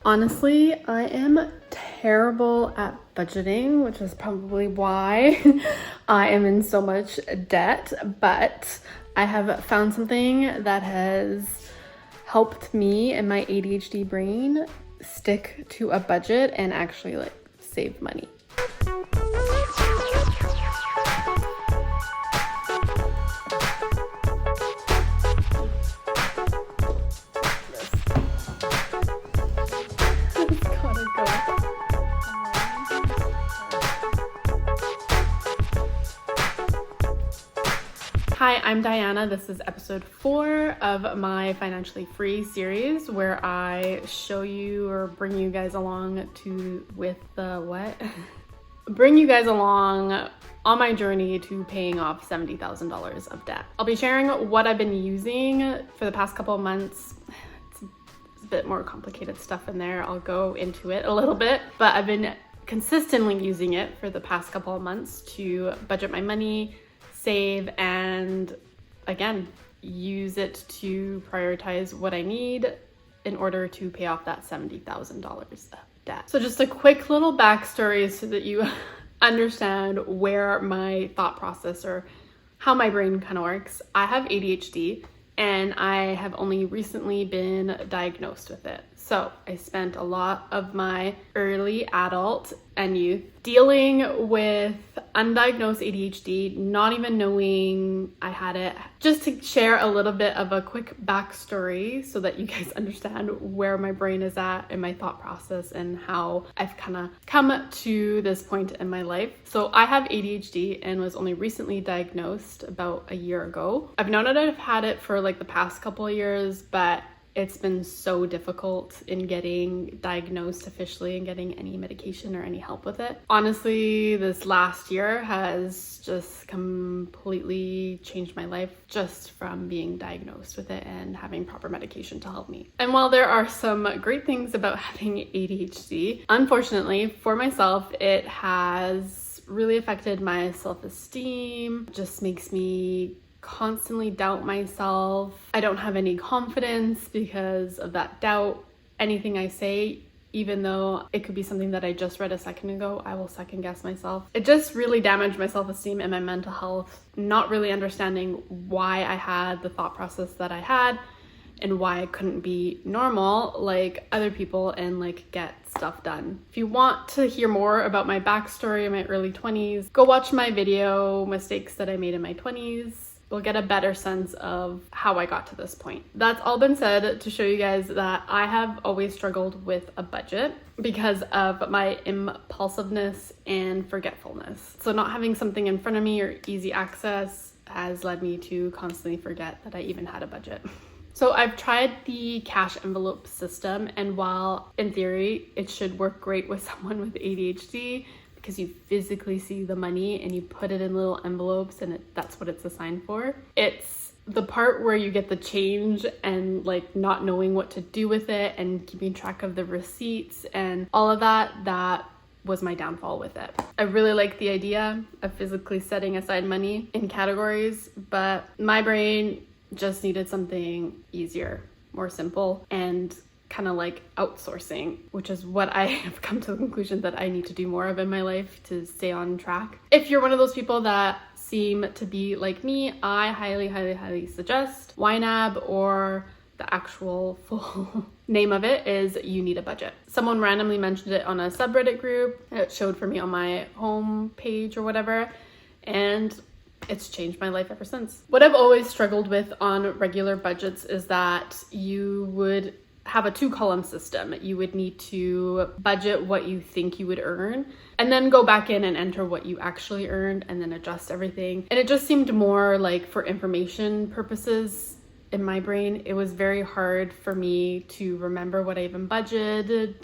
Honestly, I am terrible at budgeting, which is probably why I am in so much debt, but I have found something that has helped me and my ADHD brain stick to a budget and actually save money. Hi, I'm Dajana. This is episode 4 of my Financially Free series where I show you or bring you guys along bring you guys along on my journey to paying off $70,000 of debt. I'll be sharing what I've been using for the past couple of months. It's a bit more complicated stuff in there. I'll go into it a little bit, but I've been consistently using it for the past couple of months to budget my money, save, and again, use it to prioritize what I need in order to pay off that $70,000 of debt. So just a quick little backstory so that you understand where my thought process or how my brain kind of works. I have ADHD and I have only recently been diagnosed with it. So I spent a lot of my early adult and youth dealing with undiagnosed ADHD, not even knowing I had it. Just to share a little bit of a quick backstory so that you guys understand where my brain is at and my thought process and how I've kind of come to this point in my life. So I have ADHD and was only recently diagnosed about a year ago. I've known that I've had it for the past couple of years, but it's been so difficult in getting diagnosed officially and getting any medication or any help with it. Honestly, this last year has just completely changed my life just from being diagnosed with it and having proper medication to help me. And while there are some great things about having ADHD, unfortunately for myself, it has really affected my self-esteem, just makes me constantly doubt myself. I don't have any confidence because of that doubt. Anything I say, even though it could be something that I just read a second ago, I will second guess myself. It just really damaged my self-esteem and my mental health, not really understanding why I had the thought process that I had and why I couldn't be normal like other people and get stuff done. If you want to hear more about my backstory in my early 20s, go watch my video, Mistakes That I Made in My 20s. We'll get a better sense of how I got to this point. That's all been said to show you guys that I have always struggled with a budget because of my impulsiveness and forgetfulness. So not having something in front of me or easy access has led me to constantly forget that I even had a budget. So I've tried the cash envelope system, and while in theory it should work great with someone with ADHD, because you physically see the money and you put it in little envelopes and that's what it's assigned for. It's the part where you get the change and not knowing what to do with it and keeping track of the receipts and all of that was my downfall with it. I really like the idea of physically setting aside money in categories, but my brain just needed something easier, more simple, and kind of outsourcing, which is what I have come to the conclusion that I need to do more of in my life to stay on track. If you're one of those people that seem to be like me, I highly suggest YNAB, or the actual full name of it is You Need a Budget. Someone randomly mentioned it on a subreddit group. It showed for me on my home page or whatever, and it's changed my life ever since. What I've always struggled with on regular budgets is that you would have a 2-column system. You would need to budget what you think you would earn and then go back in and enter what you actually earned and then adjust everything. And it just seemed more for information purposes in my brain. It was very hard for me to remember what I even budgeted,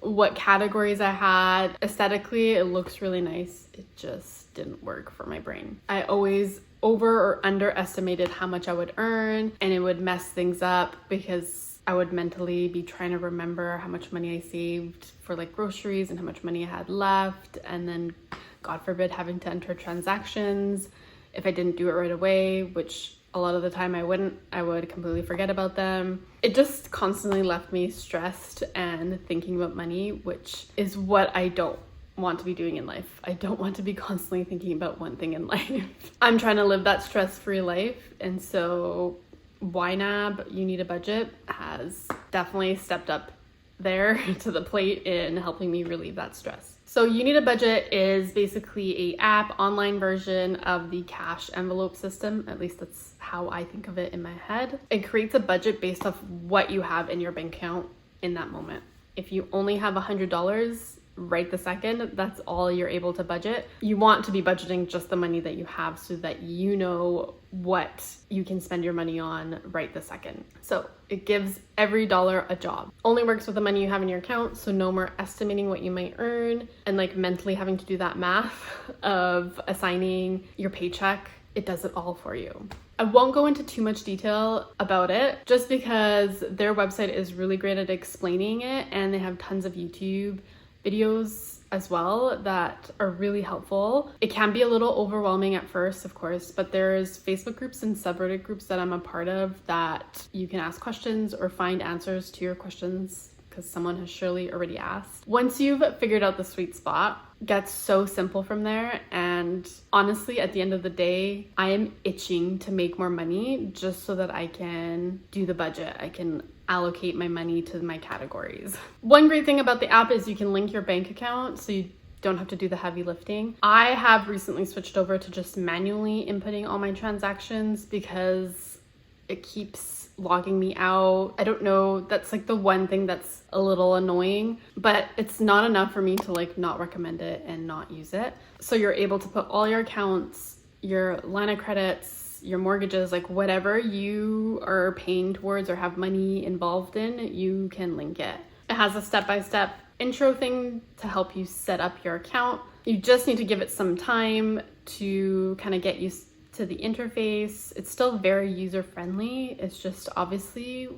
what categories I had. Aesthetically, it looks really nice. It just didn't work for my brain. I always over or underestimated how much I would earn, and it would mess things up because I would mentally be trying to remember how much money I saved for groceries and how much money I had left, and then God forbid having to enter transactions if I didn't do it right away, which A lot of the time I wouldn't. I would completely forget about them. It just constantly left me stressed and thinking about money, which is what I don't want to be doing in life. I don't want to be constantly thinking about one thing in life. I'm trying to live that stress-free life, and so YNAB, You Need a Budget, has definitely stepped up there to the plate in helping me relieve that stress. So You Need a Budget is basically a app, online version of the cash envelope system. At least that's how I think of it in my head. It creates a budget based off what you have in your bank account in that moment. If you only have $100 right the second, that's all you're able to budget. You want to be budgeting just the money that you have so that you know what you can spend your money on right the second. So it gives every dollar a job. Only works with the money you have in your account, so no more estimating what you might earn and like mentally having to do that math of assigning your paycheck. It does it all for you. I won't go into too much detail about it just because their website is really great at explaining it, and they have tons of YouTube videos as well that are really helpful. It can be a little overwhelming at first, of course, but there's Facebook groups and subreddit groups that I'm a part of that you can ask questions or find answers to your questions because someone has surely already asked. Once you've figured out the sweet spot, it gets so simple from there. And honestly, at the end of the day, I am itching to make more money just so that I can do the budget. I can allocate my money to my categories. One great thing about the app is you can link your bank account so you don't have to do the heavy lifting. I have recently switched over to just manually inputting all my transactions because it keeps logging me out. I don't know, that's like the one thing that's a little annoying, but it's not enough for me to like not recommend it and not use it. So you're able to put all your accounts, your line of credits, your mortgages, like whatever you are paying towards or have money involved in, you can link it. It has a step-by-step intro thing to help you set up your account. You just need to give it some time to kind of get used to the interface. It's still very user-friendly. It's just obviously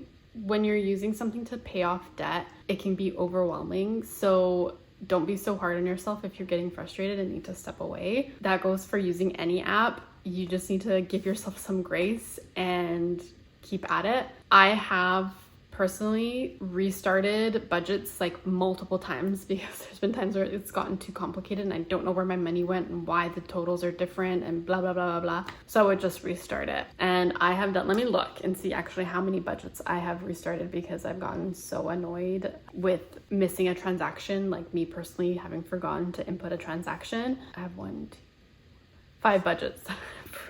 when you're using something to pay off debt, it can be overwhelming. So don't be so hard on yourself if you're getting frustrated and need to step away. That goes for using any app. You just need to give yourself some grace and keep at it. I have personally restarted budgets like multiple times because there's been times where it's gotten too complicated and I don't know where my money went and why the totals are different and blah, blah, blah, blah, blah. So I would just restart it. And I have done, let me look and see actually how many budgets I have restarted because I've gotten so annoyed with missing a transaction, like me personally having forgotten to input a transaction. I have 5 budgets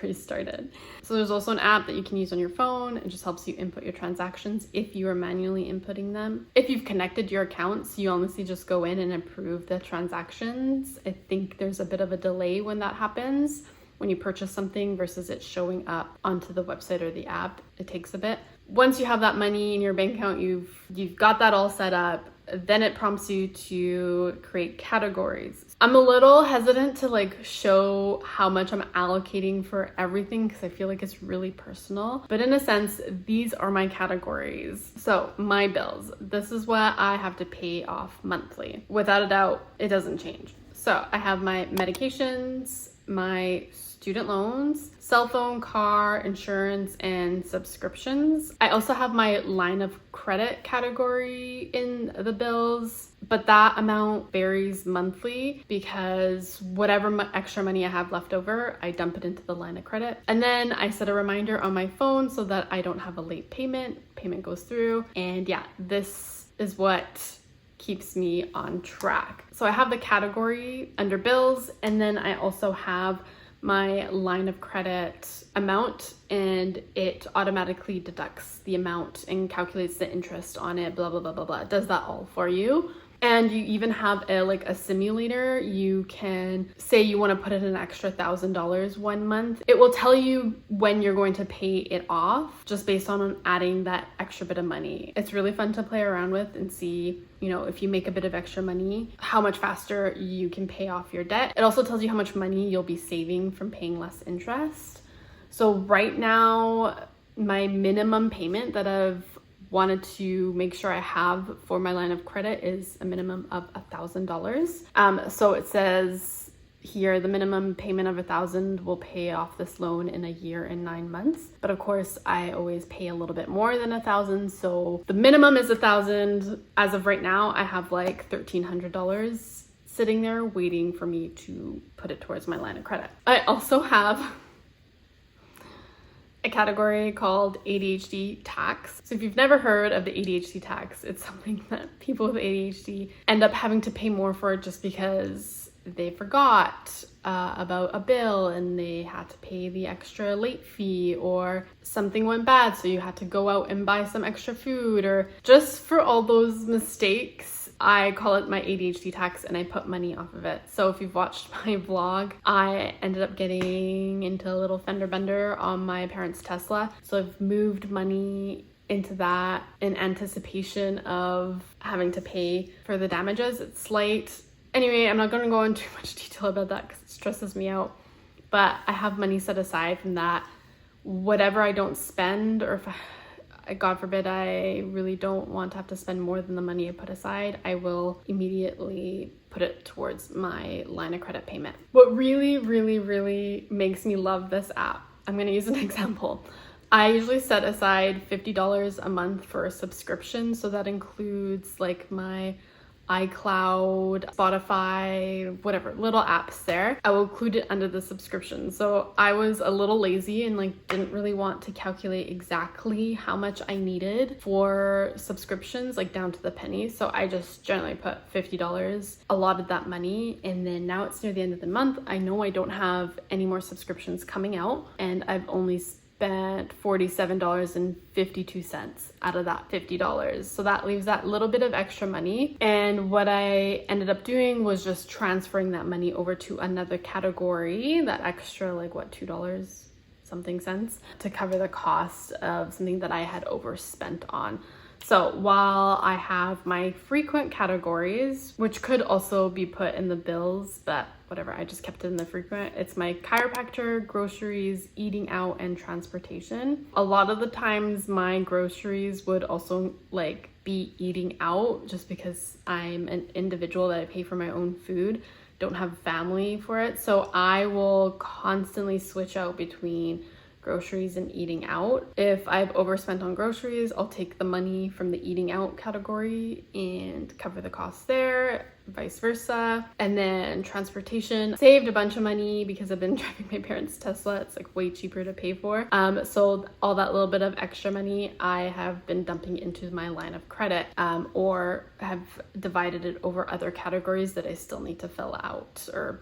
restarted. So there's also an app that you can use on your phone. It just helps you input your transactions if you are manually inputting them. If you've connected your accounts, you honestly just go in and approve the transactions. I think there's a bit of a delay when that happens. When you purchase something versus it showing up onto the website or the app, it takes a bit. Once you have that money in your bank account, you've got that all set up, then it prompts you to create categories. I'm a little hesitant to like show how much I'm allocating for everything because I feel like it's really personal. But in a sense, these are my categories. So my bills, this is what I have to pay off monthly. Without a doubt, it doesn't change. So I have my medications, my student loans, cell phone, car, insurance, and subscriptions. I also have my line of credit category in the bills, but that amount varies monthly because whatever extra money I have left over, I dump it into the line of credit. And then I set a reminder on my phone so that I don't have a late payment. Payment goes through. And yeah, this is what keeps me on track. So I have the category under bills, and then I also have my line of credit amount, and it automatically deducts the amount and calculates the interest on it, blah, blah, blah, blah, blah. It does that all for you. And you even have a simulator. You can say you want to put in an extra $1,000 one month. It will tell you when you're going to pay it off just based on adding that extra bit of money. It's really fun to play around with and see, if you make a bit of extra money, how much faster you can pay off your debt. It also tells you how much money you'll be saving from paying less interest. So right now, my minimum payment that I've wanted to make sure I have for my line of credit is a minimum of $1,000. So it says here the minimum payment of $1,000 will pay off this loan in a year and 9 months. But of course, I always pay a little bit more than $1,000. So the minimum is $1,000. As of right now, I have like $1,300 sitting there waiting for me to put it towards my line of credit. I also have a category called ADHD tax. So if you've never heard of the ADHD tax, it's something that people with ADHD end up having to pay more for just because they forgot about a bill and they had to pay the extra late fee, or something went bad so you had to go out and buy some extra food, or just for all those mistakes. I call it my ADHD tax and I put money off of it. So if you've watched my vlog, I ended up getting into a little fender bender on my parents' Tesla. So I've moved money into that in anticipation of having to pay for the damages. It's slight. Anyway, I'm not going to go into too much detail about that because it stresses me out. But I have money set aside from that. Whatever I don't spend, or if God forbid, I really don't want to have to spend more than the money I put aside, I will immediately put it towards my line of credit payment. What really, really, really makes me love this app, I'm going to use an example. I usually set aside $50 a month for a subscription. So that includes like my iCloud, Spotify, whatever, little apps there. I will include it under the subscription. So I was a little lazy and like didn't really want to calculate exactly how much I needed for subscriptions, like down to the penny. So I just generally put $50, allotted that money, and then now it's near the end of the month. I know I don't have any more subscriptions coming out, and I've only spent $47.52 out of that $50. So that leaves that little bit of extra money. And what I ended up doing was just transferring that money over to another category, that extra like what, $2 something cents, to cover the cost of something that I had overspent on. So while I have my frequent categories, which could also be put in the bills, but whatever, I just kept it in the frequent. It's my chiropractor, groceries, eating out, and transportation. A lot of the times my groceries would also like be eating out, just because I'm an individual that I pay for my own food, don't have family for it. So I will constantly switch out between groceries and eating out. If I've overspent on groceries, I'll take the money from the eating out category and cover the costs there, vice versa. And then transportation, saved a bunch of money because I've been driving my parents' Tesla. It's like way cheaper to pay for. So all that little bit of extra money I have been dumping into my line of credit, or have divided it over other categories that I still need to fill out or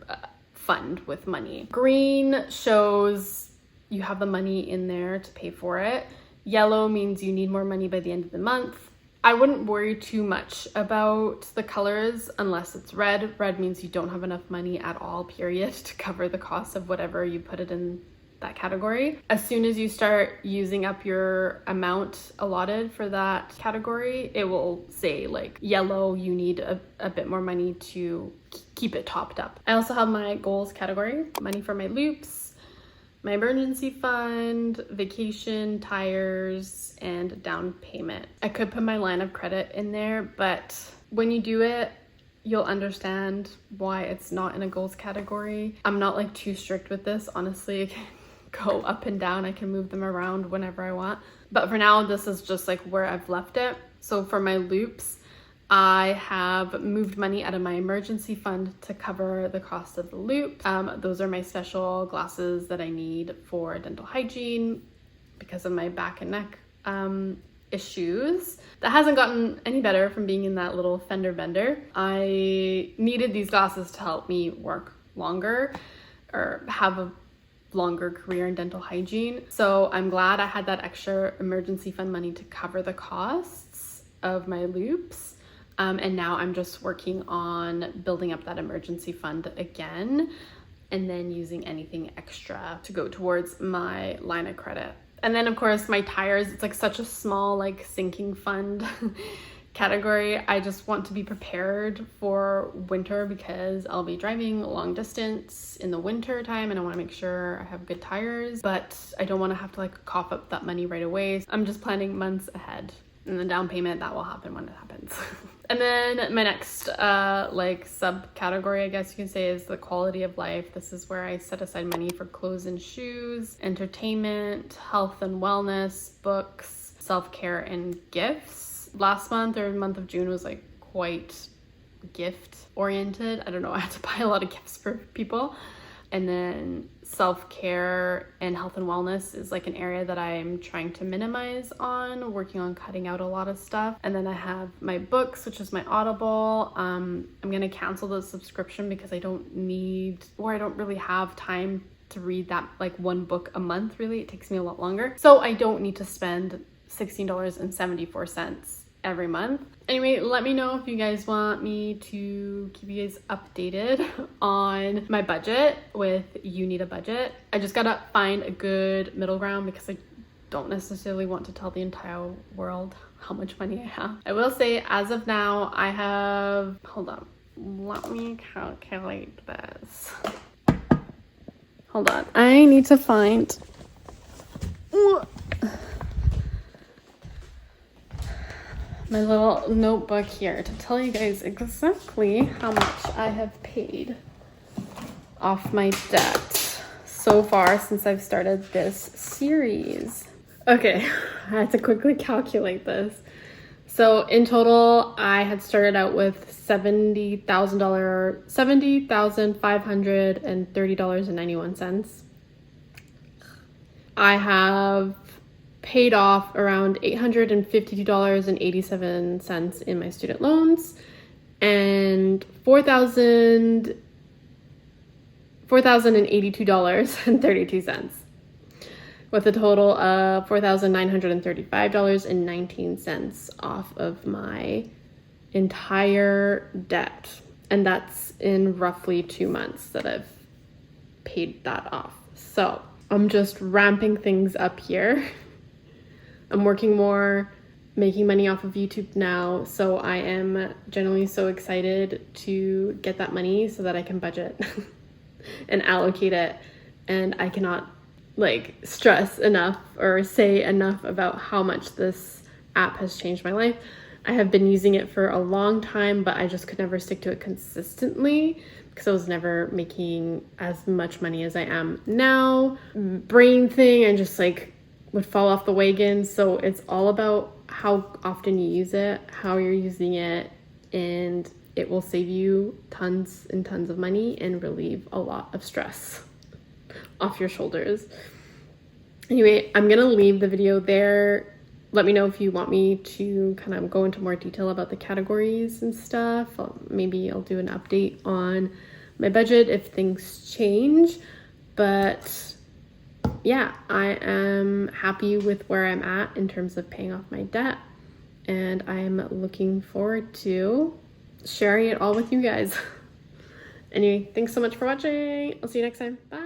fund with money. Green shows you have the money in there to pay for it. Yellow means you need more money by the end of the month. I wouldn't worry too much about the colors unless it's red. Red means you don't have enough money at all, period, to cover the cost of whatever you put it in that category. As soon as you start using up your amount allotted for that category, it will say like yellow, you need a bit more money to keep it topped up. I also have my goals category, money for my loops, my emergency fund, vacation, tires, and down payment. I could put my line of credit in there, but when you do it, you'll understand why it's not in a goals category. I'm not like too strict with this. Honestly, I can go up and down. I can move them around whenever I want. But for now, this is just like where I've left it. So for my loops, I have moved money out of my emergency fund to cover the cost of the loop. Those are my special glasses that I need for dental hygiene because of my back and neck issues. That hasn't gotten any better from being in that little fender bender. I needed these glasses to help me work longer or have a longer career in dental hygiene. So I'm glad I had that extra emergency fund money to cover the costs of my loops. And now I'm just working on building up that emergency fund again, and then using anything extra to go towards my line of credit. And then of course my tires, it's like such a small like sinking fund category. I just want to be prepared for winter because I'll be driving long distance in the winter time and I want to make sure I have good tires, but I don't want to have to like cough up that money right away. So I'm just planning months ahead. And the down payment, that will happen when it happens. And then my next like subcategory, I guess you can say, is the quality of life. This is where I set aside money for clothes and shoes, entertainment, health and wellness, books, self-care, and gifts. Last month, or month of June, was like quite gift oriented. I don't know, I had to buy a lot of gifts for people. And then self-care and health and wellness is like an area that I'm trying to minimize on, working on cutting out a lot of stuff. And then I have my books, which is my Audible. I'm gonna cancel the subscription because I don't need, or I don't really have time to read that like one book a month. Really, it takes me a lot longer. So I don't need to spend $16.74 every month. Anyway, let me know if you guys want me to keep you guys updated on my budget with You Need a Budget. I just gotta find a good middle ground because I don't necessarily want to tell the entire world how much money I have. I will say, as of now, I have, hold on, let me calculate this. Hold on, I need to find my little notebook here to tell you guys exactly how much I have paid off my debt so far since I've started this series. Okay, I had to quickly calculate this. So in total, I had started out with $70,530.91. I have paid off around $852.87 in my student loans and $4,082.32, with a total of $4,935.19 off of my entire debt. And that's in roughly 2 months that I've paid that off. So I'm just ramping things up here. I'm working more, making money off of YouTube now, so I am generally so excited to get that money so that I can budget and allocate it. And I cannot like stress enough or say enough about how much this app has changed my life. I have been using it for a long time, but I just could never stick to it consistently because I was never making as much money as I am now. Brain thing, and just like would fall off the wagon. So it's all about how often you use it, how you're using it, and it will save you tons and tons of money and relieve a lot of stress off your shoulders. Anyway, I'm gonna leave the video there. Let me know if you want me to kind of go into more detail about the categories and stuff. Maybe I'll do an update on my budget if things change. But yeah, I am happy with where I'm at in terms of paying off my debt, and I'm looking forward to sharing it all with you guys. Anyway, thanks so much for watching. I'll see you next time. Bye.